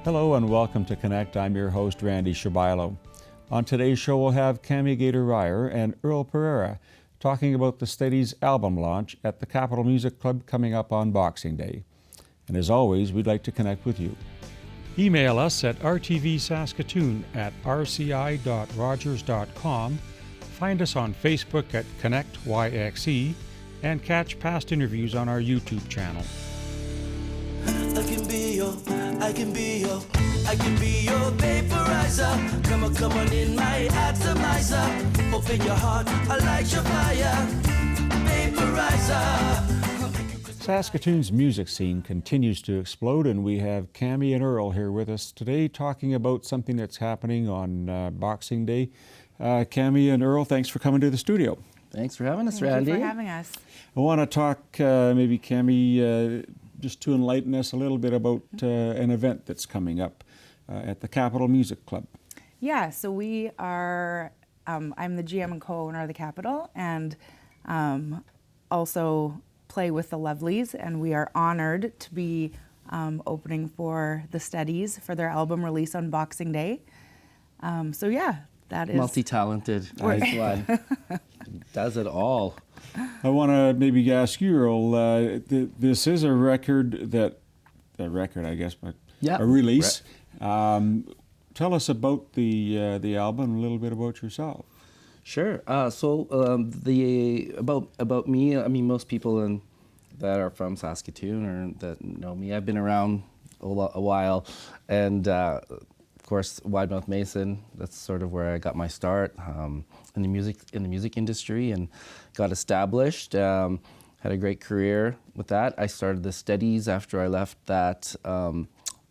Hello and welcome to Connect. I'm your host, Randy Shabilo. On today's show, we'll have Camey Gader-Hryhor and Earl Pereira talking about the Steadies album launch at the Capitol Music Club coming up on Boxing Day. And as always, we'd like to connect with you. Email us at rtvsaskatoon@rci.rogers.com. Find us on Facebook at ConnectYXE and catch past interviews on our YouTube channel. I can be your vaporizer. Come on in my atomizer. Open your heart, I light your fire. Vaporizer. Saskatoon's music scene continues to explode, and we have Camey and Earl here with us today talking about something that's happening on Boxing Day. Camey and Earl, thanks for coming to the studio. Thanks for having us, Randy. Thank you for having us. I want to talk, maybe Camey, just to enlighten us a little bit about an event that's coming up at the Capitol Music Club. Yeah, so we are, I'm the GM and co-owner of the Capitol, and also play with the Lovelies, and we are honored to be opening for the Steadies for their album release on Boxing Day. So yeah, that is... Multi-talented. Nice one. Does it all. I want to maybe ask you, Earl, this is a record a release. Tell us about the album, a little bit about yourself. Sure. About me, I mean, most people that are from Saskatoon or that know me, I've been around a while, and of course, Wide Mouth Mason. That's sort of where I got my start in the music industry, and got established. Had a great career with that. I started the Steadies after I left that.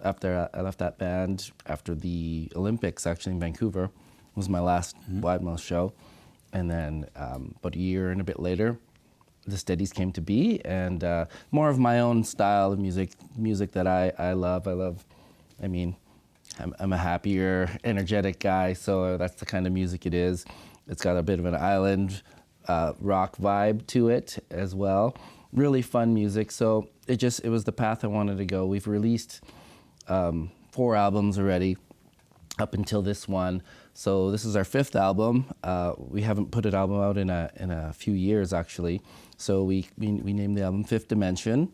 After I left that band after the Olympics, actually in Vancouver, was my last Wide Mouth show, and then about a year and a bit later, the Steadies came to be, and more of my own style of music that I love. I mean, I'm a happier, energetic guy, so that's the kind of music it is. It's got a bit of an island rock vibe to it as well. Really fun music, so it was the path I wanted to go. We've released 4 albums already up until this one, so this is our 5th album. We haven't put an album out in a few years, actually, so we named the album Fifth Dimension,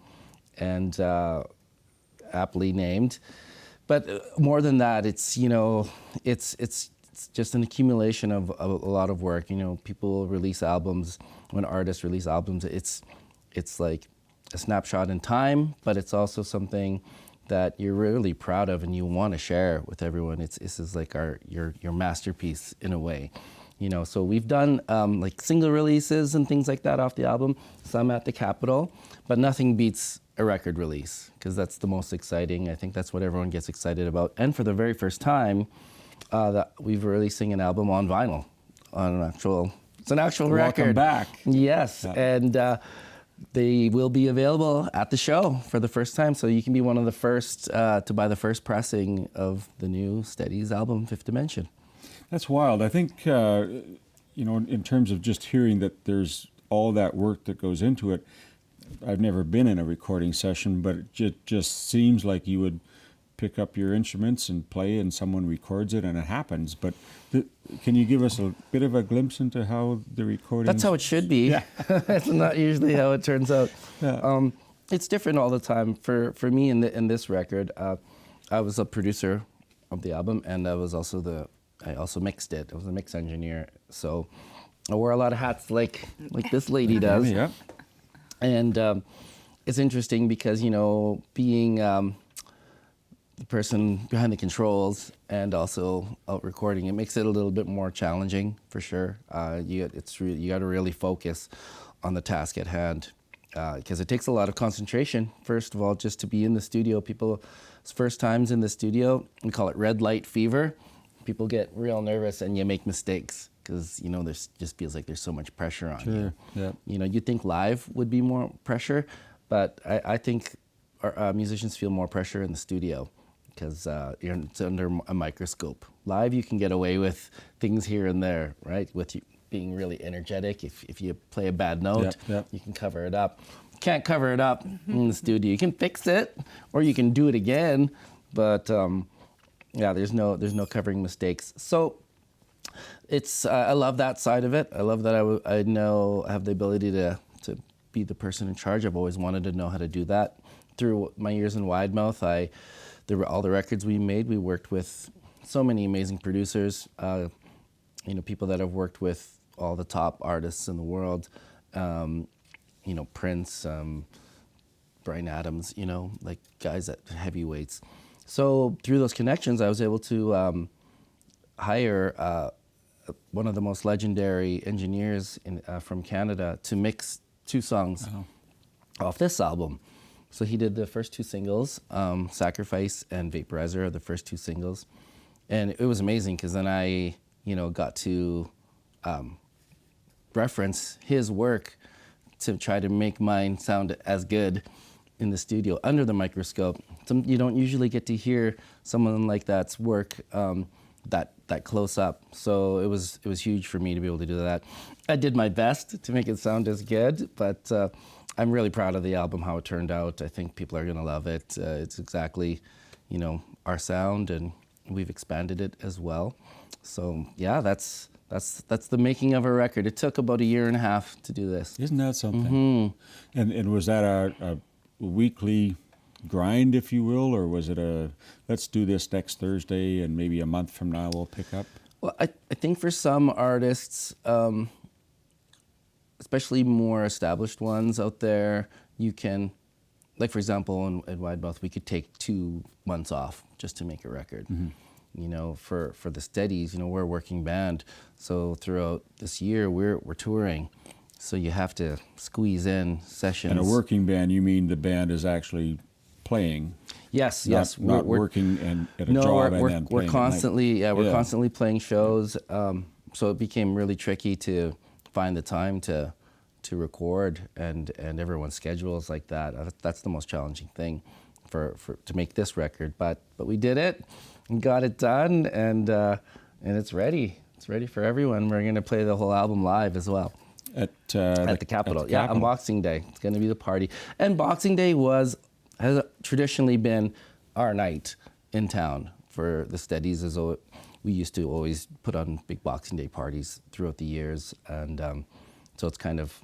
and aptly named. But more than that, it's just an accumulation of a lot of work. You know, people release albums. When artists release albums, it's like a snapshot in time, but it's also something that you're really proud of and you want to share with everyone. This is like your masterpiece in a way. You know, so we've done like single releases and things like that off the album, some at the Capitol, but nothing beats a record release, because that's the most exciting. I think that's what everyone gets excited about. And for the very first time, that we're releasing an album on vinyl, it's an actual record. Welcome back. Yes, yeah. And they will be available at the show for the first time, so you can be one of the first to buy the first pressing of the new Steadies album, Fifth Dimension. That's wild. I think, in terms of just hearing that there's all that work that goes into it, I've never been in a recording session, but it just seems like you would pick up your instruments and play and someone records it and it happens. But can you give us a bit of a glimpse into how the recording... That's how it should be. Yeah. That's not usually how it turns out. Yeah. It's different all the time. For me in this record, I was a producer of the album, and I also mixed it. I was a mix engineer. So I wore a lot of hats like this lady does. Yeah. And it's interesting because, being the person behind the controls and also out recording, it makes it a little bit more challenging for sure. You got to really focus on the task at hand, because it takes a lot of concentration. First of all, just to be in the studio, people's first times in the studio, we call it red light fever. People get real nervous and you make mistakes, because there's just feels like there's so much pressure on you. Yeah. You'd think live would be more pressure, but I think our musicians feel more pressure in the studio, because it's under a microscope. Live, you can get away with things here and there, right? With you being really energetic. If you play a bad note, you can cover it up. You can't cover it up in the studio. You can fix it, or you can do it again, but yeah, there's no covering mistakes. So it's I love that side of it. I love that I know I have the ability to be the person in charge. I've always wanted to know how to do that. Through my years in Widemouth, all the records we made, we worked with so many amazing producers. People that have worked with all the top artists in the world. Prince, Bryan Adams. Like guys at heavyweights. So through those connections, I was able to hire one of the most legendary engineers from Canada to mix 2 songs off this album. So he did the first 2 singles, Sacrifice and Vaporizer are the first 2 singles. And it was amazing because then I, got to reference his work to try to make mine sound as good in the studio under the microscope. You don't usually get to hear someone like that's work that close up. So it was huge for me to be able to do that. I did my best to make it sound as good, but I'm really proud of the album, how it turned out. I think people are gonna love it. It's exactly, our sound, and we've expanded it as well. So yeah, that's the making of a record. It took about 1.5 years to do this. Isn't that something? Mm-hmm. And was that a weekly grind, if you will, or was it let's do this next Thursday and maybe a month from now we'll pick up? Well, I think for some artists, especially more established ones out there, you can, like for example, in Widemouth, we could take 2 months off just to make a record. Mm-hmm. For the Steadies, we're a working band, so throughout this year we're touring. So you have to squeeze in sessions. And a working band, you mean the band is actually playing? Yes, not working at a job and then playing. We're constantly playing shows. So it became really tricky to find the time to record, and everyone's schedule is like that. That's the most challenging thing to make this record. But we did it and got it done, and it's ready. It's ready for everyone. We're gonna play the whole album live as well. At the Capitol. On Boxing Day. It's going to be the party. And Boxing Day has traditionally been our night in town for the Steadies. We used to always put on big Boxing Day parties throughout the years. And so it's kind of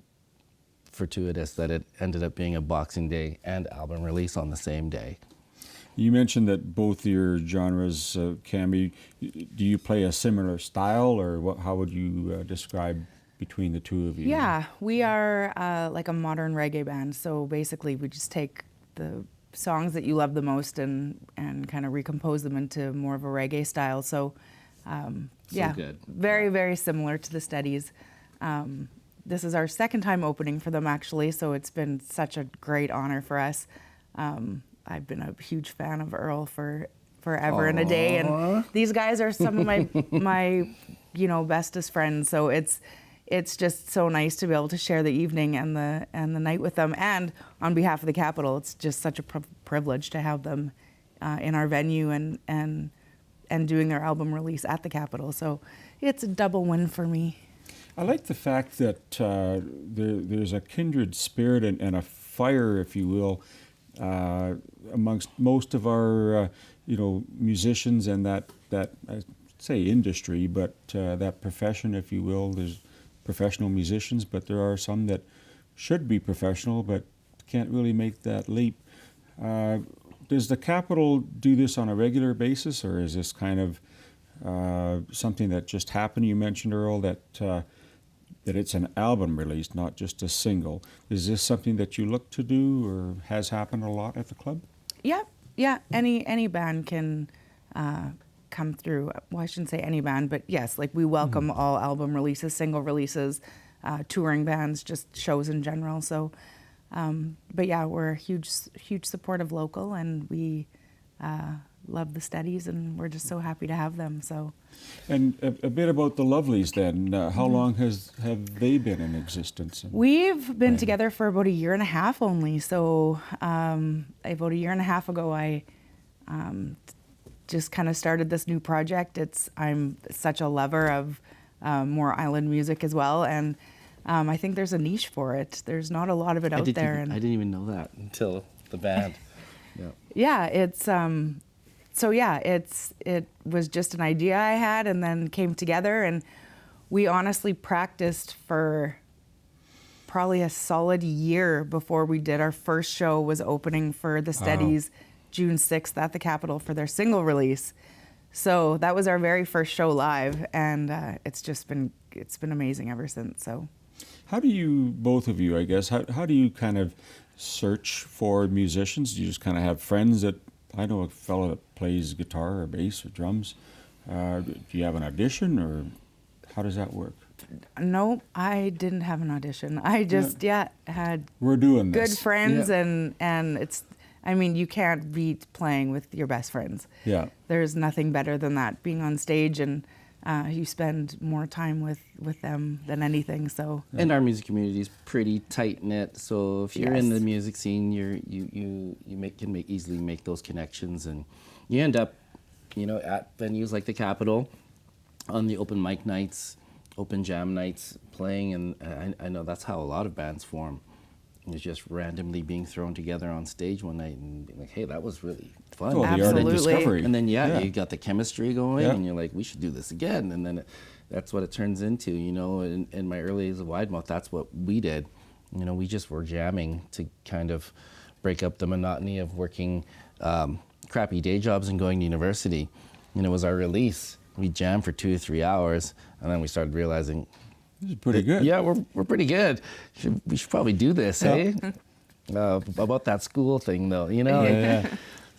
fortuitous that it ended up being a Boxing Day and album release on the same day. You mentioned that both your genres, Camey, do you play a similar style, or how would you describe between the two of you? Yeah, we are like a modern reggae band. So basically, we just take the songs that you love the most and kind of recompose them into more of a reggae style. So good. Very, very similar to the Steadies. This is our second time opening for them, actually, so it's been such a great honor for us. I've been a huge fan of Earl for forever and a day, and these guys are some of my bestest friends. So it's just so nice to be able to share the evening and the night with them. And on behalf of the Capitol, it's just such a privilege to have them in our venue and doing their album release at the Capitol. So it's a double win for me. I like the fact that there's a kindred spirit and a fire, if you will, amongst most of our musicians and that I say industry, but that profession, if you will. There's professional musicians, but there are some that should be professional but can't really make that leap. Does the Capitol do this on a regular basis, or is this kind of something that just happened? You mentioned, Earl, that it's an album release, not just a single. Is this something that you look to do, or has happened a lot at the club? Yeah. Any band can come through. Well, I shouldn't say any band, but yes, like we welcome all album releases, single releases, touring bands, just shows in general. So, but yeah, we're a huge support of local, and we love the Steadies, and we're just so happy to have them. So, and a bit about the Lovelies then. How long have they been in existence? We've been together for about 1.5 years only. So about 1.5 years ago, I just kind of started this new project. I'm such a lover of more island music as well, and I think there's a niche for it. There's not a lot of it out there. I didn't even know that until the band. Yeah, so yeah, it was just an idea I had, and then came together, and we honestly practiced for probably a solid year before we did our first show. Was opening for the Steadies June 6th at the Capitol for their single release. So that was our very first show live, and it's been amazing ever since. So How do you, both of you, I guess, how do you kind of search for musicians? Do you just kind of have friends that, I know a fellow that plays guitar or bass or drums. Do you have an audition, or how does that work? no, I didn't have an audition. I just had We're doing good this. friends, and it's, I mean, you can't beat playing with your best friends. Yeah. There's nothing better than that, being on stage, and you spend more time with them than anything. So And our music community is pretty tight knit. So if you're in Yes. the music scene, can easily make those connections, and you end up, at venues like the Capitol, on the open mic nights, open jam nights, playing. And I know that's how a lot of bands form. It's just randomly being thrown together on stage one night and being like, hey, that was really fun. Oh, the art of Absolutely. discovery. And then you got the chemistry going, Yeah. and you're like, we should do this again. And then that's what it turns into, in my early days of Widemouth, that's what we did. We just were jamming to kind of break up the monotony of working crappy day jobs and going to university. It was our release. We jammed for 2 or 3 hours, and then we started realizing, This is pretty good. yeah, we're pretty good. We should probably do this, hey? About that school thing, though, Yeah.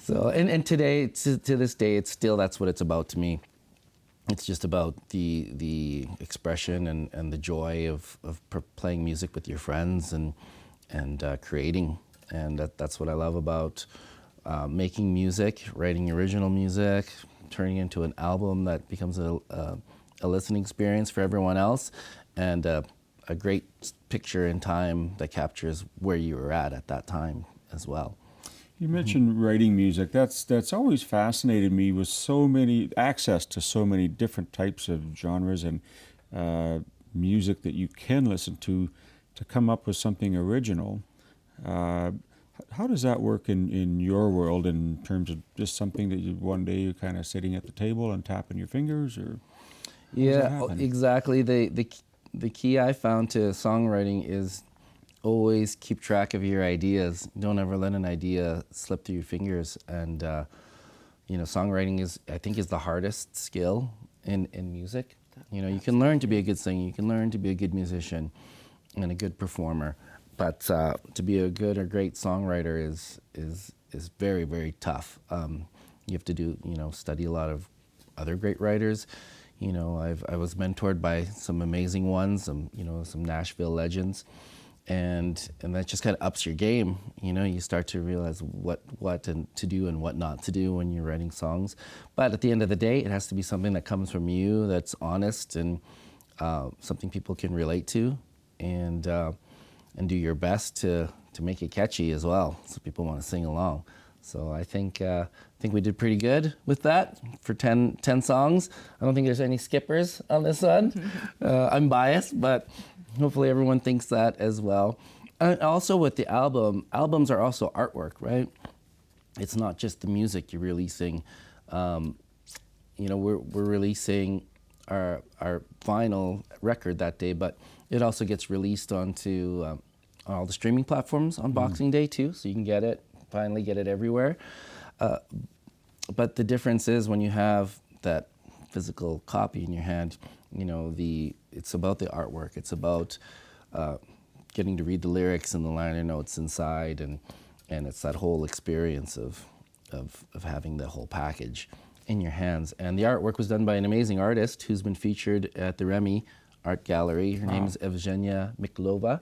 So, and today, to this day, that's what it's about to me. It's just about the expression and the joy of playing music with your friends and creating. And that's what I love about making music, writing original music, turning into an album that becomes a listening experience for everyone else, and a great picture in time that captures where you were at that time as well. You mentioned writing music. That's always fascinated me, with so many access to so many different types of genres and music that you can listen to come up with something original. How does that work in your world, in terms of just something that one day you're kind of sitting at the table and tapping your fingers, or how does that happen? Exactly. The key I found to songwriting is always keep track of your ideas. Don't ever let an idea slip through your fingers. And songwriting is the hardest skill in music. You can learn to be a good singer, you can learn to be a good musician and a good performer, but to be a good or great songwriter is very, very tough. You have to study a lot of other great writers. I was mentored by some amazing ones, some Nashville legends, and that just kind of ups your game. You start to realize what to do and what not to do when you're writing songs. But at the end of the day, it has to be something that comes from you, that's honest, and something people can relate to, and do your best to make it catchy as well, so people want to sing along. So I think we did pretty good with that for 10 songs. I don't think there's any skippers on this one. I'm biased, but hopefully everyone thinks that as well. And also with the albums are also artwork, right? It's not just the music you're releasing. We're releasing our vinyl record that day, but it also gets released onto all the streaming platforms on Boxing Day too, so you can finally get it everywhere. But the difference is, when you have that physical copy in your hand, it's about the artwork. It's about getting to read the lyrics and the liner notes inside, and it's that whole experience of having the whole package in your hands. And the artwork was done by an amazing artist who's been featured at the Remy Art Gallery. Her name is Evgenia Miklova,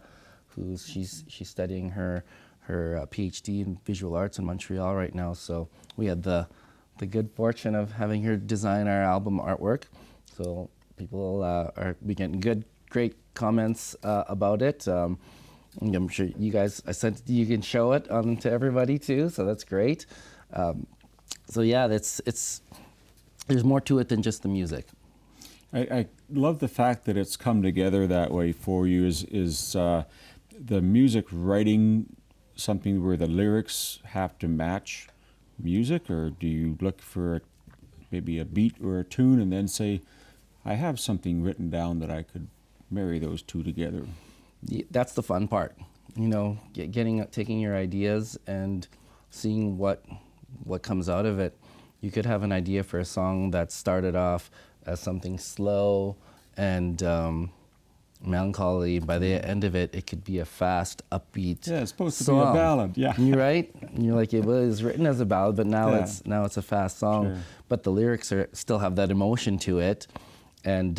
she's studying her PhD in visual arts in Montreal right now. So we had the good fortune of having her design our album artwork. So people are getting great comments about it. I'm sure you guys, you can show it to everybody too. So that's great. So yeah, there's more to it than just the music. I love the fact that it's come together that way for you. Is the music writing something where the lyrics have to match music, or do you look for maybe a beat or a tune and then say, I have something written down that I could marry those two together? That's the fun part, you know, taking your ideas and seeing what comes out of it. You could have an idea for a song that started off as something slow and melancholy. By the end of it, it could be a fast, upbeat. Yeah, it's supposed to song. be a ballad. Yeah, you're right. And you're like, it was written as a ballad, but now it's a fast song. Sure. But the lyrics still have that emotion to it, and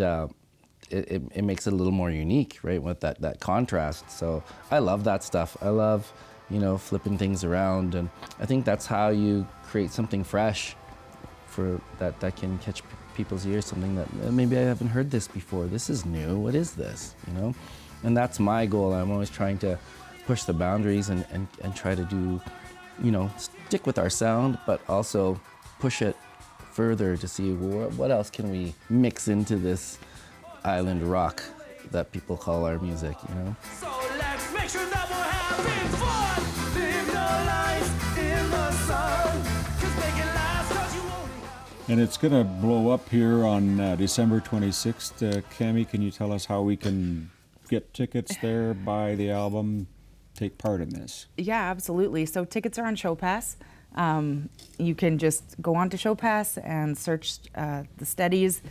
it makes it a little more unique, right? With that contrast. So I love that stuff. I love, you know, flipping things around, and I think that's how you create something fresh for that can catch people's ears, something that maybe I haven't heard this before. This is new. What is this? You know, and that's my goal. I'm always trying to push the boundaries and try to do, you know, stick with our sound, but also push it further to see what else can we mix into this island rock that people call our music. You know. So let's make sure that we're having fun. Live your life in the sun. 'Cause make it last 'cause you only have. and it's going to blow up here on December 26th. Camey, can you tell us how we can get tickets there, buy the album, take part in this? Yeah, absolutely. So tickets are on Show Pass. You can just go on to Show Pass and search the Steadies,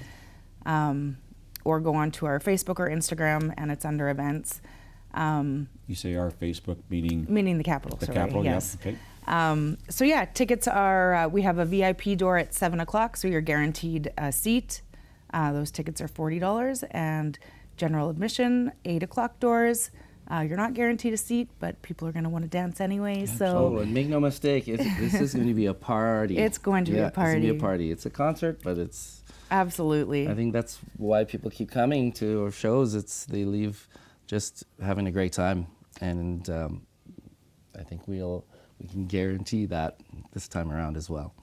or go on to our Facebook or Instagram, and it's under events. You say our Facebook meeting. Meaning the Capitol. The sorry, Capitol, yes. yeah. Okay. So yeah, tickets are, we have a VIP door at 7 o'clock, so you're guaranteed a seat. Those tickets are $40, and general admission, 8 o'clock doors. You're not guaranteed a seat, but people are going to want to dance anyway. Oh, So and make no mistake, this is going to be a party. It's going to be a It's going to be party. a party. It's a concert, but it's. absolutely. I think that's why people keep coming to our shows. They leave just having a great time, and I think we can guarantee that this time around as well.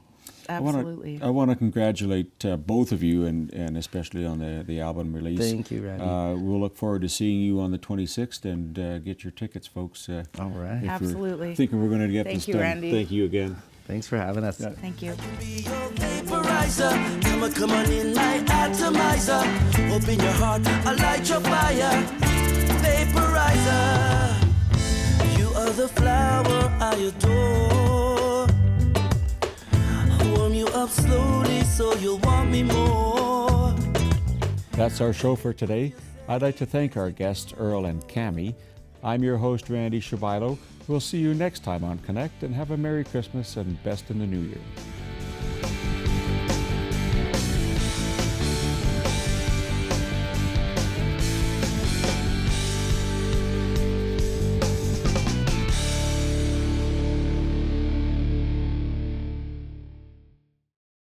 Absolutely. I want to congratulate both of you, and especially on the album release. Thank you, Randy. We'll look forward to seeing you on the 26th, and get your tickets, folks. All right. if Absolutely. You're thinking we're going to get Thank this you, done. Randy. Thank you again. Thanks for having us. Yeah. Thank you. Be your vaporizer. Come on in my atomizer. Open your heart, I'll light your fire. Vaporizer. You are the flower I adore. Warm you up slowly so you'll want me more. That's our show for today. I'd like to thank our guests, Earl and Camey. I'm your host, Randy Shabilo. We'll see you next time on Connect, and have a Merry Christmas and best in the New Year.